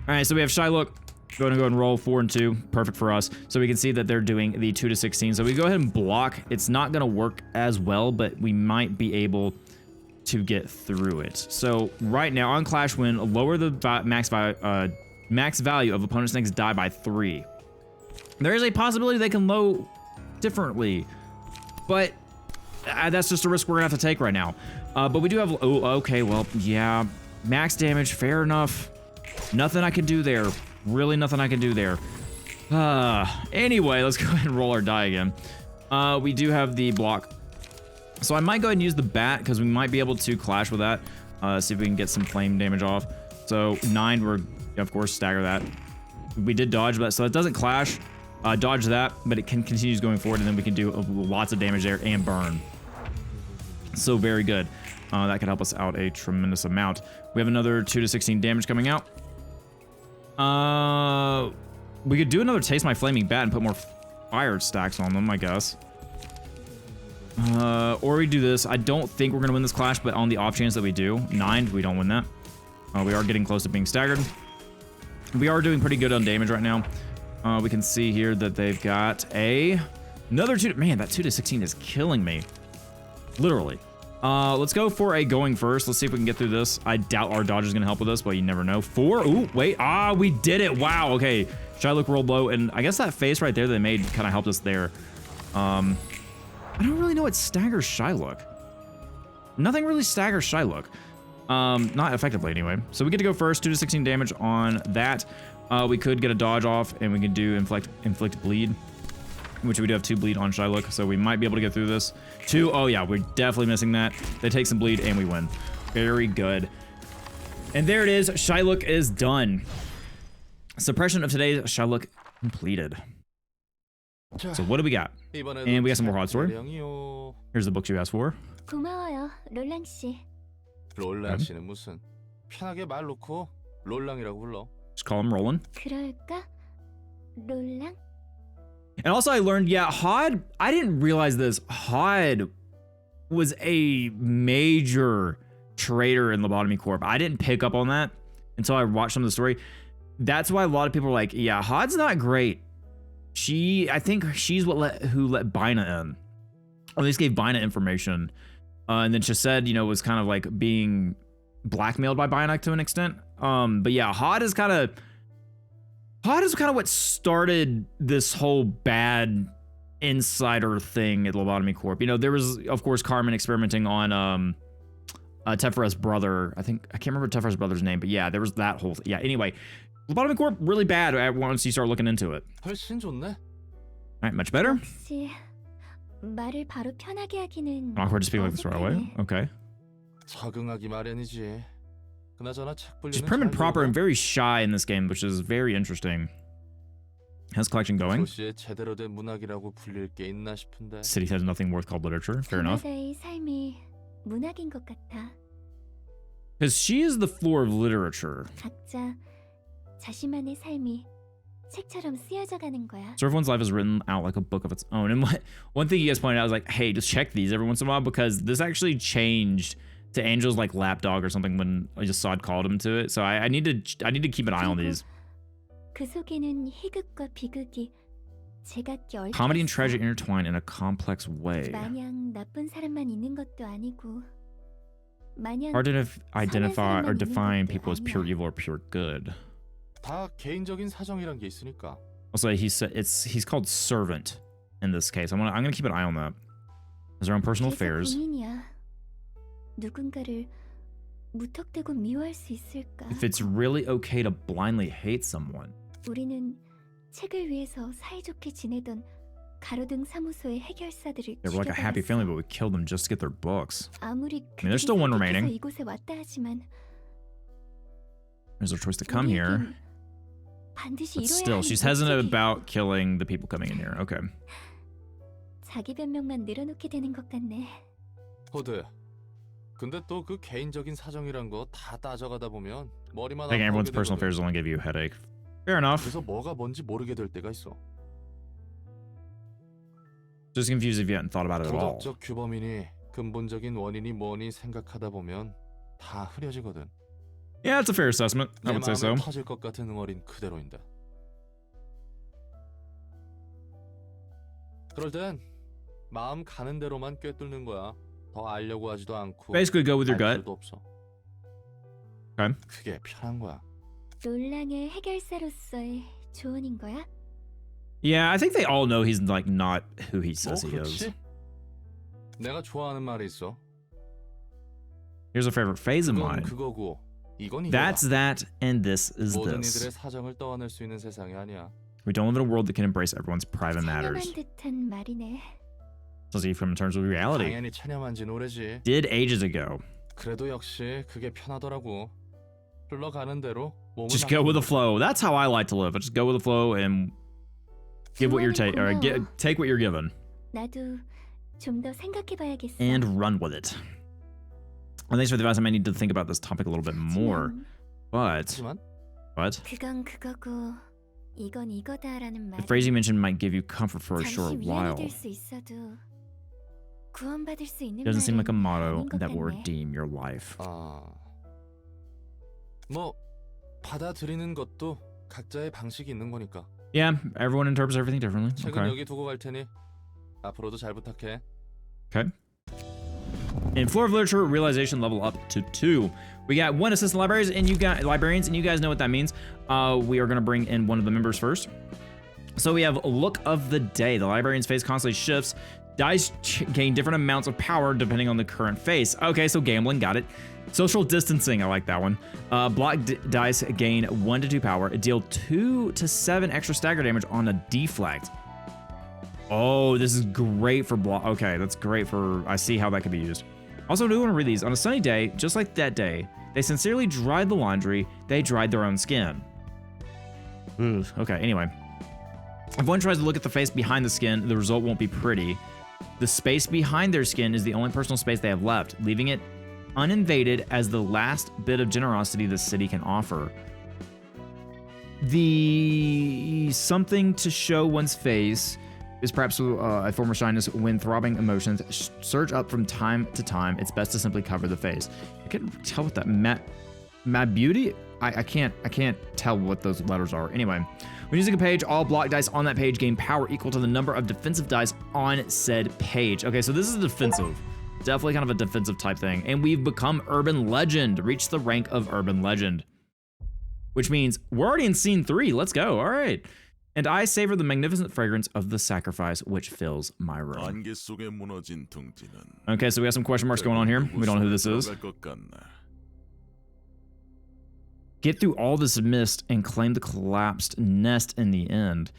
All right, so we have Shylock. Go ahead and roll 4 and 2. Perfect for us. So we can see that they're doing the 2 to 16. So we go ahead and block. It's not going to work as well, but we might be able to get through it. So right now on Clash Win, lower the max Max value of opponent snakes die by 3. There is a possibility they can low differently, but that's just a risk we're gonna have to take right now. But we do have, oh, okay, well, yeah, max damage, fair enough. Nothing I can do there. Really nothing I can do there. Anyway, let's go ahead and roll our die again. We do have the block. So I might go ahead and use the bat because we might be able to clash with that. See if we can get some flame damage off. So 9, we're, of course, stagger that. We did dodge that, so it doesn't clash. Dodge that, but it can continues going forward, and then we can do lots of damage there and burn. So very good. That could help us out a tremendous amount. We have another 2 to 16 damage coming out. We could do another Taste My Flaming Bat and put more fire stacks on them, I guess. Or we do this. I don't think we're gonna win this clash, but on the off chance that we do, 9, we don't win that. We are getting close to being staggered. We are doing pretty good on damage right now. We can see here that they've got another 2. Man, that 2 to 16 is killing me. Literally. Let's go for a going first. Let's see if we can get through this. I doubt our dodge is gonna help with us, but you never know. 4. Ooh, wait. We did it. Wow. Okay. Shylock rolled low, and I guess that face right there they made kind of helped us there. I don't really know what staggers Shylock. Nothing really staggers Shylock. Not effectively anyway. So we get to go first. 2 to 16 damage on that. We could get a dodge off, and we can do inflict bleed, which we do have 2 bleed on Shylock, so we might be able to get through this. 2. Oh yeah, we're definitely missing that. They take some bleed, and we win. Very good. And there it is. Shylock is done. Suppression of today's Shylock completed. So what do we got? And we got some more hot story. Here's the books you asked for.
고마워요, 롤랑 씨.
롤랑 씨는 무슨 편하게 말 놓고 롤랑이라고 불러.
Just call him Roland.
그럴까? 롤랑?
And also I learned, yeah, Hod, I didn't realize this. Hod was a major traitor in Lobotomy Corp. I didn't pick up on that until I watched some of the story. That's why a lot of people are like, yeah, Hod's not great. I think she's who let Bina in. Or at least gave Bina information. And then Chesed, was kind of like being blackmailed by Bina to an extent. But yeah, Hod is kind of what started this whole bad insider thing at Lobotomy Corp. There was, of course, Carmen experimenting on Tefera's brother. I can't remember Tefera's brother's name, but yeah, there was that whole thing. Yeah, anyway, Lobotomy Corp really bad once you start looking into it.
훨씬 좋네.
All right, much better.
혹시 말을 바로 편하게 하기는
Awkward to speak like this right away. Okay.
적응하기 마련이지. 그나저나 책 분리는
She's prim and proper and very shy in this game, which is very interesting. How's collection going?
도시에 제대로 된 문학이라고 불릴 게 있나 싶은데.
City has nothing worth called literature. Fair enough.
저마다의 삶이 문학인 것 같아.
Because she is the floor of literature.
각자 자신만의 삶이 책처럼 쓰여져 가는 거야.
So everyone's life is written out like a book of its own. And one thing you guys pointed out was like, hey, just check these every once in a while, because this actually changed to Angel's like lapdog or something when Assad called him to it. So I need to keep an eye on these.
그 속에는 희극과 비극이 제각기 얽혀
Comedy and tragedy intertwine in a complex way.
마냥 나쁜 사람만 있는 것도 아니고 마냥
Hard to identify or
사람만 있는
define
것도
people as pure
아니야.
evil or pure good.
다 개인적인 사정이란 게 있으니까.
Also, he's called servant in this case. I'm gonna keep an eye on that. His own personal
계속
affairs.
고민이야. 누군가를 무턱대고 미워할 수 있을까?
If it's really okay to blindly hate someone.
우리는 책을 위해서 사이좋게 지내던 가로등 사무소의 해결사들을
They were like a happy family, but
죽여버렸어.
we killed them just to get their books.
아무리
there's still one
그들이
remaining.
선택해서 이곳에 왔다 하지만
There's their choice to come here.
우리에겐 반드시
But
이뤄야
still,
하는
she's hesitant
목적이
about killing the people coming in here. Okay.
자기 변명만 늘어놓게 되는 것 같네.
호드. 근데 또 그 개인적인 사정이란 거 다 따져가다 보면 머리만
I think everyone's
아프게
personal
되거든.
affairs will only give you a headache. Fair enough.
그래서 뭐가 뭔지 모르게 될 때가 있어.
Just confused if you hadn't thought about it at all.
도덕적 규범이니 근본적인 원인이 뭐니 생각하다 보면 다 흐려지거든.
Yeah, it's a fair assessment. I
내
would say so.
마음에 터질 것 같은 응어린 그대로인데. 그럴 땐 마음 가는 대로만 꿰뚫는 거야. 더 알려고 하지도 않고.
Basically, go with your
알
gut.
필요도 없어.
Okay.
그게 편한 거야.
논란의 해결사로서의 조언인 거야?
Yeah, I think they all know he's like not who he says he is.
그렇지? 내가 좋아하는 말이 있어.
Here's a favorite phase of
그건
mine.
그거고 이건 이거다.
That's that, and this is
모든
this.
이들의 사정을 떠안을 수 있는 세상이 아니야.
We don't live in a world that can embrace everyone's private
찬양한
matters.
듯한 말이네.
So see from in terms of reality.
당연히 체념한진 오래지.
Did ages ago.
그래도 역시 그게 편하더라고. 흘러가는 대로 몸을
Just go with the flow. That's how I like to live. I just go with the flow and give what you're take what you're given
나도 좀 더 생각해봐야겠어.
and run with it. And thanks for the advice. I might need to think about this topic a little bit more. But
하지만
그건 그거고 이건 이거다라는 말.
the phrase you mentioned might give you comfort for a
잠시
short
위안이
while.
될 수 있어도 구원받을 수 있는
Doesn't seem like a
말은
motto
아닌 것
that will
같네.
redeem your life.
뭐 받아들이는 것도 각자의 방식이 있는 거니까.
Yeah, everyone interprets everything differently.
책은
Okay.
여기 두고 갈 테니 앞으로도 잘 부탁해.
Okay. In Floor of Literature, realization level up to 2. We got 1 assistant librarians, and you guys know what that means. We are gonna bring in one of the members first. So we have Look of the Day. The librarian's face constantly shifts. Dice gain different amounts of power depending on the current face. Okay, so gambling, got it. Social distancing, I like that one. Block dice gain 1 to 2 power. Deal 2 to 7 extra stagger damage on a deflect. Oh, this is great for block. Okay, that's great for. I see how that could be used. Also, I do want to read these. On a sunny day, just like that day, they sincerely dried the laundry. They dried their own skin. Ooh, okay, anyway. If one tries to look at the face behind the skin, the result won't be pretty. The space behind their skin is the only personal space they have left, leaving it uninvaded as the last bit of generosity the city can offer. The something to show one's face is perhaps a form of shyness when throbbing emotions surge up from time to time. It's best to simply cover the face. I can't tell what that mad beauty. I can't tell what those letters are. Anyway, when using a page, all block dice on that page gain power equal to the number of defensive dice on said page. Okay, so this is defensive. Definitely kind of a defensive type thing. And we've become Urban Legend, reached the rank of Urban Legend. Which means we're already in scene 3. Let's go. All right. And I savor the magnificent fragrance of the sacrifice which fills my room.
안개 속에 무너진 둥지는
Okay, so we have some question marks going on here. We don't know who this is.
들어갈 것 같네.
Get through all this mist and claim the collapsed nest in the end.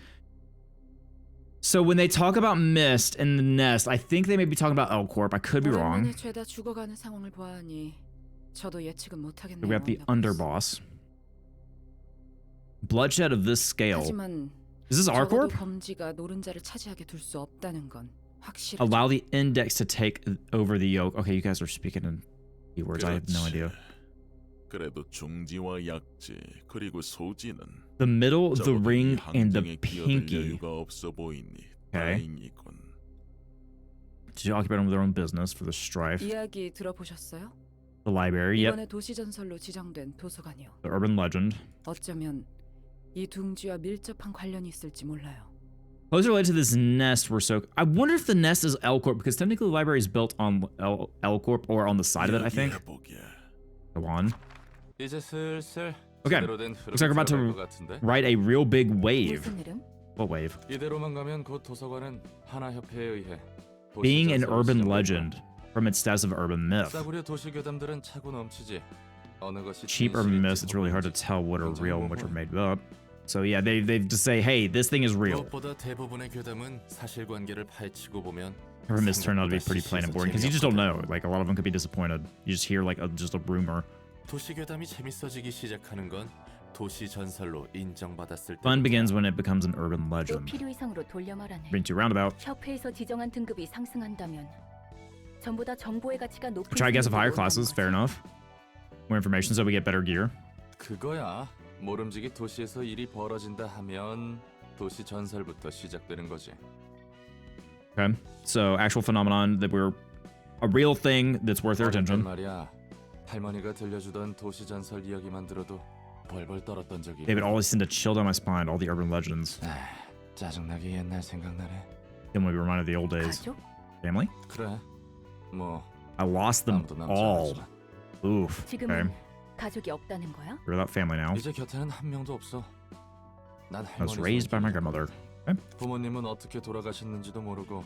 So when they talk about mist and the nest, I think they may be talking about L Corp. I could be wrong.
오랜만에 죄다 죽어가는 상황을 보아하니 저도 예측은 못하겠네요.
We have the underboss. Bloodshed of this scale.
하지만
Is this R
적어도
Corp?
범지가 노른자를 차지하게 둘 수 없다는 건 확실하죠.
Allow the index to take over the yoke. Okay, you guys are speaking in keywords. I have no idea.
그래도 중지와 약지 그리고 소지는
The middle, the
적어도
ring,
이
and the
항쟁에 끼어들
pinky.
여유가 없어 보이니
Okay.
다행이군.
To occupy them with their own business for the strife.
이야기 들어보셨어요?
The library, yep.
이번에 도시 전설로 지정된 도서관이요.
The urban legend.
어쩌면 이 둥지와 밀접한 관련이 있을지 몰라요.
Closely related to this nest were so. I wonder if the nest is L Corp because technically the library is built on L Corp or on the side of it. I think.
이야기해보게.
Go on.
이제 슬슬
Okay.
제대로 된
Looks like we're about
들어갈
to
것 같은데.
write a real big wave.
무슨 이름?
What wave?
이대로만 가면 곧 도서관은 하나 협회에 의해 도시
Being an
전설로
urban
지정될
legend from its status of urban
거야.
myth.
싸구려 도시 괴담들은 차고 넘치지. 어느 것이
Cheap urban
진실일지
myths. It's really hard to
혹은지
tell what are
인정을
real and which are
못 해.
made up. So yeah, they just say, hey, this thing is real.
무엇보다 대부분의 괴담은 사실관계를 파헤치고 보면
Urban myths turn out to be pretty plain and boring because you just don't know. Like a lot of them could be disappointed. You just hear like just a rumor.
도시 괴담이 재밌어지기 시작하는 건 도시 전설로 인정받았을 때.
Fun begins when it becomes an urban
또
legend.
필요 이상으로 돌려 말하네.
Bring to roundabout.
협회에서 지정한 등급이 상승한다면 전보다 정보의 가치가 높은
Try to guess of higher
등급으로
classes.
올라가는
Fair
거지.
enough. More information so we get better gear.
그거야. 모름지기 도시에서 일이 벌어진다 하면 도시 전설부터 시작되는 거지.
Okay. So actual phenomenon that we're a real thing that's worth their
어릴 땐
attention.
말이야. 할머니가 들려주던 도시 전설 이야기만 들어도 벌벌 떨었던 적이.
David always send a chill down my spine. All the urban legends.
짜증나게 옛날 생각나네.
Then we be reminded of the old days.
가족?
Family?
그래. 뭐
I lost them
아무도 남지
all.
않았지만.
Oof. Okay.
지금은 가족이 없다는 거야?
You're without family now.
이제 곁에는 한 명도 없어. 난
I was
할머니
raised by my
손주야.
grandmother.
부모님은 어떻게 돌아가셨는지도 모르고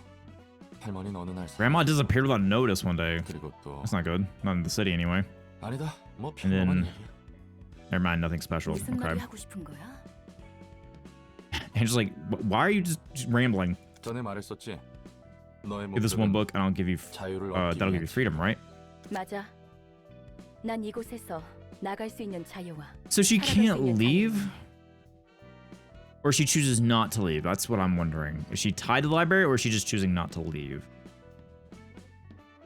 할머니는 어느 날
Grandma disappeared without notice one day.
그리고 또
That's not good. Not in the city anyway.
아니다. 뭐
And then
평범한 얘기.
never mind, nothing special.
무슨 말을
Okay.
하고 싶은 거야?
Angel's like, why are you just rambling?
전에 말했었지. 너의
Give this one
목적은
book and I'll give you
자유를
that'll give you
얻기
freedom, right?
맞아. 난 이곳에서 나갈 수 있는 자유와
So she
살아갈 수
can't
있는
leave?
자유.
Or she chooses not to leave? That's what I'm wondering. Is she tied to the library or is she just choosing not to leave?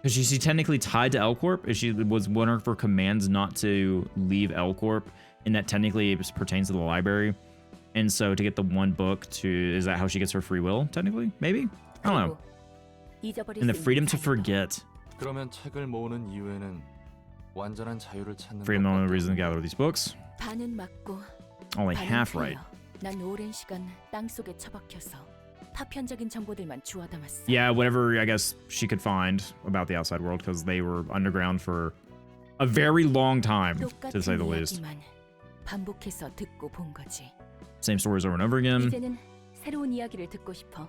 Is she technically tied to L Corp? Is she was one of her commands not to leave L Corp, and that technically it pertains to the library? And so to get the one book to, is that how she gets her free will? Technically, maybe? I don't know.
그리고 잊어버릴
And the
수 있는
freedom to
자유도.
forget.
그러면 책을 모으는 이유에는 완전한 자유를 찾는
Freedom, the only
것밖에
reason to
없는
gather these books.
반은 맞고
Only
반은
half
틀려.
right.
난 오랜 시간 땅 속에 처박혀서 파편적인 정보들만 주워 담았어.
Yeah, whatever I guess she could find about the outside world, because they were underground for a very long time, to say
똑같은
the least.
이야기만 반복해서 듣고 본 거지.
Same stories over and over again.
이제는 새로운 이야기를 듣고 싶어.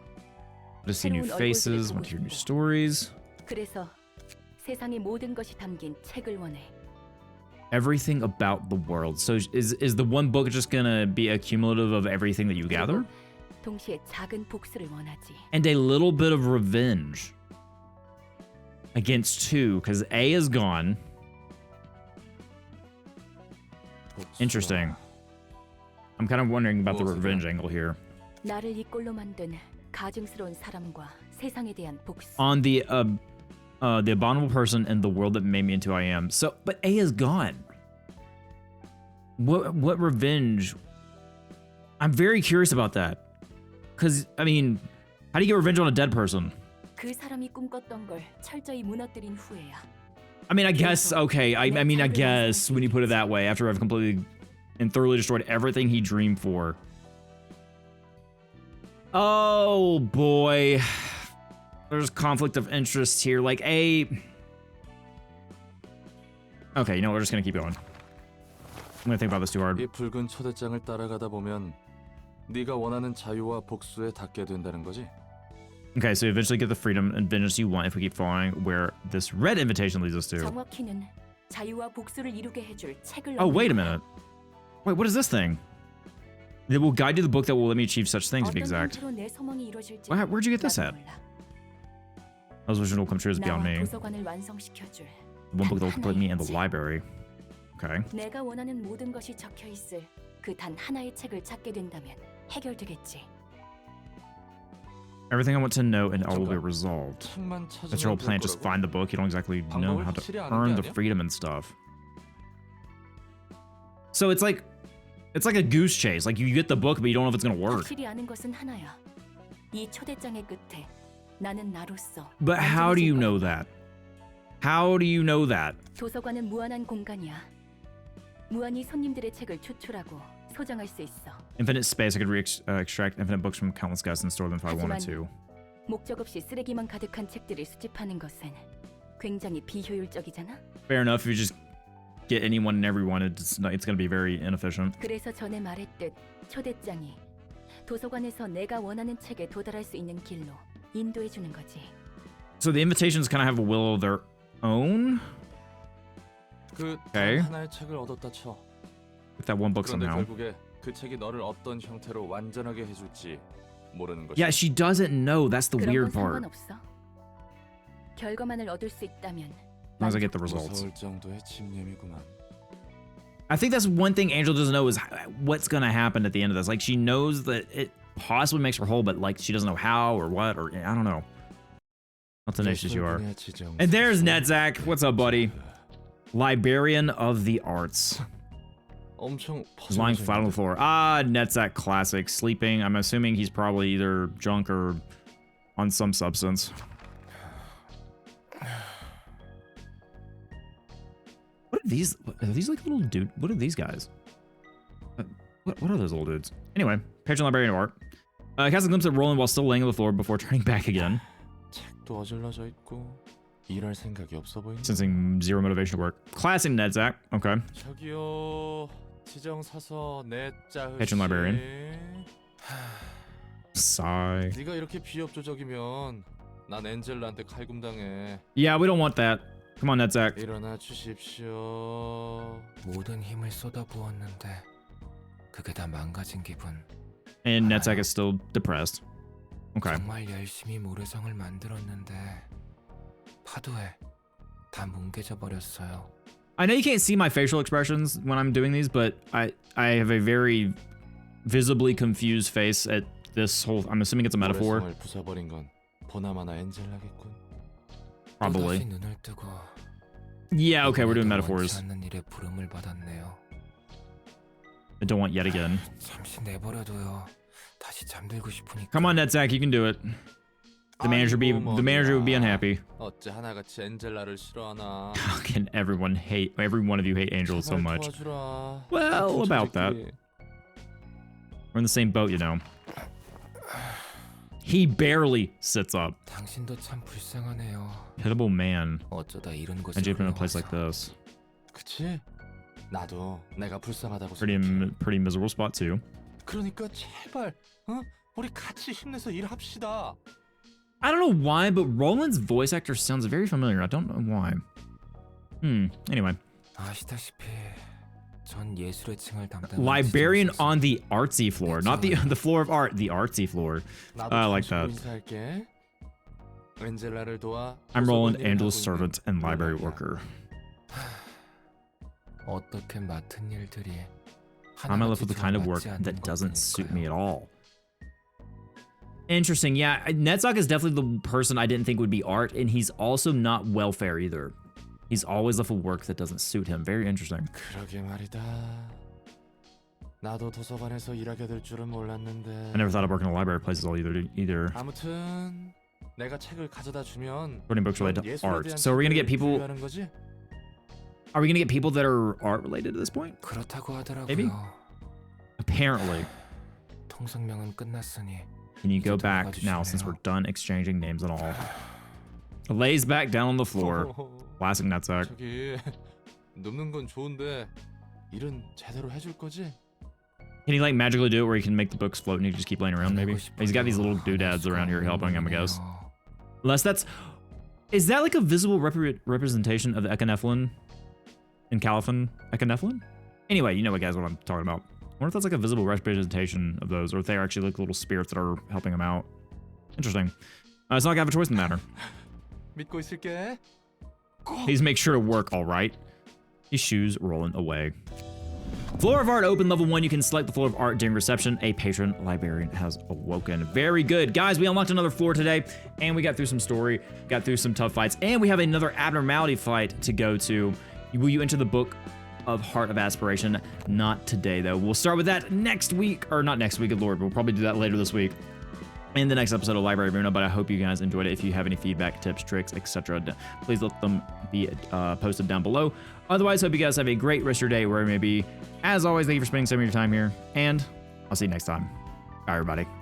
To see new
새로운
faces,
얼굴들을
want to hear new
보고 싶고.
stories.
그래서 세상의 모든 것이 담긴 책을 원해.
Everything about the world. So is the one book just gonna be a cumulative of everything that you gather?
그리고 동시에 작은 복수를 원하지.
And a little bit of revenge against two, because A is gone. Interesting. I'm kind of wondering about the revenge angle here.
나를 이 꼴로 만든 가증스러운 사람과 세상에 대한 복수.
On the abominable person and the world that made me into I am. So, but A is gone. What revenge? I'm very curious about that. Because, I mean, how do you get revenge on a dead person?
그 사람이 꿈꿨던 걸 철저히 무너뜨린 후에야.
I mean, I guess, okay. I mean, I guess when you put it that way, after I've completely and thoroughly destroyed everything he dreamed for. Oh, boy. There's conflict of interest here. Like, A... Okay, you know what? We're just going to keep going. I'm going to think about this too hard.
이 붉은 초대장을 따라가다 보면 네가 원하는 자유와 복수에 닿게 된다는 거지.
Okay, so you eventually get the freedom and vengeance you want if we keep following where this red invitation leads us to.
정확히는 자유와 복수를 이루게 해줄 책을
Oh, wait a
넣는
minute. Wait, what is this thing? It will guide you to the book that will let me achieve such things, to be
어떤
exact.
형태로 내 소망이 이루어질지
Where'd you get this
나도
at?
몰라.
Those visions will come true is beyond
나와
me.
도서관을 완성시켜줄
One book that will put me in the
하나의
library. Okay.
내가 원하는 모든 것이 적혀 있을 그 단 하나의 책을 찾게 된다면 해결되겠지.
Everything I want to know and all will be resolved.
책만
That's your whole
찾으면
plan,
될
just
거라고.
find the book. You don't exactly know
방법을
how to
확실히 아는
earn
게
the
아니야?
freedom and stuff. So it's like a goose chase. Like you get the book, but you don't know if it's gonna work.
확실히 아는 것은 하나야. 이 초대장의 끝에 나는 나로서
But how do you
완전해질
know
거야.
that? How do you know that?
도서관은 무한한 공간이야. 무한히 손님들의 책을 추출하고 소장할 수 있어.
Infinite space. I could extract infinite books from countless guests and store them if I wanted to.
목적 없이 쓰레기만 가득한 책들을 수집하는 것은 굉장히 비효율적이잖아.
Fair enough. If you just get anyone and everyone, it's gonna be very inefficient.
그래서 전에 말했듯 초대장이 도서관에서 내가 원하는 책에 도달할 수 있는 길로 인도해 주는 거지.
So the invitations kind of have a will of their own.
그
오케이.
단 하나의 책을 얻었다 쳐.
With that one book
그런데
somehow.
결국에 그 책이 너를 어떤 형태로 완전하게 해줄지 모르는 것이.
Yeah, she doesn't know. That's the
그런
weird
건
part.
상관없어. 결과만을 얻을 수 있다면
As long as I get the results.
무서울 정도의 집념이구만.
I think that's one thing Angel doesn't know is what's gonna happen at the end of this. Like she knows that it possibly makes her whole, but like she doesn't know how or what or I don't know. How tenacious you are. And there's Netzach. What's up, buddy? Librarian of the Arts.
엄청
He's lying flat on the floor. Ah, Netzach classic. Sleeping. I'm assuming he's probably either drunk or on some substance. What are these? Are these like little dude? What are these guys? What are those little dudes? Anyway, patron librarian of art. Casts a glimpse at Roland while still laying on the floor before turning back again.
책도 어질러져 있고 일할 생각이 없어 보이네.
Sensing zero motivation to work. Classic Netzach. Okay.
저기요. 지정 사서 내짜
Patron librarian. Sigh.
네가 이렇게 비협조적이면 난 엔젤라한테 칼군당해.
Yeah, we don't want that. Come on, Netzach.
일어나 주십시오. 모든 힘을 쏟아부었는데 그게 다 망가진 기분.
And Netzach is still depressed. Okay.
정말 열심히 모래성을 만들었는데 파도에 다 뭉개져 버렸어요.
I know you can't see my facial expressions when I'm doing these, but I have a very visibly confused face at this whole. I'm assuming it's a metaphor.
모래성을 부숴버린 건 보나마나 엔젤라겠군.
Probably.
또다시 눈을 뜨고
Yeah, okay, we're doing
원치
metaphors.
않는 일에 부름을 받았네요.
I don't want yet again.
잠시 내버려둬요. 다시 잠들고 싶으니까.
Come on, Netzach, you can do it. The manager would be unhappy.
어째 하나같이 엔젤라를 싫어하나?
How can every one of you hate Angel so much?
도와주라.
Well, about that. We're in the same boat, you know. He barely sits up.
당신도 참 불쌍하네요.
Pitiable man.
어쩌다 이런 곳에
Ended up in a place like this.
그치? 나도 내가 불쌍하다고
Pretty miserable spot too.
그러니까 제발, 우리 같이 힘내서 일합시다.
I don't know why, but Roland's voice actor sounds very familiar. I don't know why. Anyway.
아시다시피 전 예술의 층을 담당하는
Librarian on the artsy floor. Not the floor of art, the artsy floor. I like that.
인사할게. 엔젤라를 도와.
I'm Roland,
도서관 일을
Angel's
하고
servant and
있는
library
로라야.
worker.
어떻게 맡은 일들이
I'm left with the kind of work that doesn't suit me at all. Interesting. Yeah, Netzach is definitely the person I didn't think would be art, and he's also not welfare either. He's always left with work that doesn't suit him. Very interesting.
그러게 말이다. 나도 도서관에서 일하게 될 줄은 몰랐는데.
I never thought of working in a library places all either.
아무튼 내가 책을 가져다 주면
Sorting books related to
예술에
art.
대한
So are we gonna get
책을
people?
분류하는 거지?
Are we gonna get people that are art related at this point?
그렇다고 하더라고요.
Maybe? Apparently.
통성명은 끝났으니.
Can you go back now since we're done exchanging names and all? Lays back down on the floor. Classic Netzach.
저기 눕는 건 좋은데 일은 제대로 해줄 거지?
Can he like magically do it where he can make the books float and he just keep laying around maybe? He's got these little doodads around here helping him, I guess. Unless that's... Is that like a visible representation of the Echinephilim in Caliphan? Echinephilim? Anyway, you know what guys what I'm talking about. I wonder if that's like a visible representation of those or if they're actually like little spirits that are helping him out. Interesting. It's not like I have a choice in the matter.
믿고 있을게.
Please make sure to work, all right? His shoes rolling away. Floor of Art open, level 1. You can select the floor of art during reception. A patron librarian has awoken. Very good. Guys, we unlocked another floor today, and we got through some story, got through some tough fights, and we have another Abnormality fight to go to. Will you enter the book of Heart of Aspiration? Not today, though. We'll start with that next week, or not next week, good lord. We'll probably do that later this week in the next episode of Library of Ruina, but I hope you guys enjoyed it. If you have any feedback, tips, tricks, etc., please let them be posted down below. Otherwise, hope you guys have a great rest of your day wherever you may be. As always, thank you for spending some of your time here, and I'll see you next time. Bye, everybody.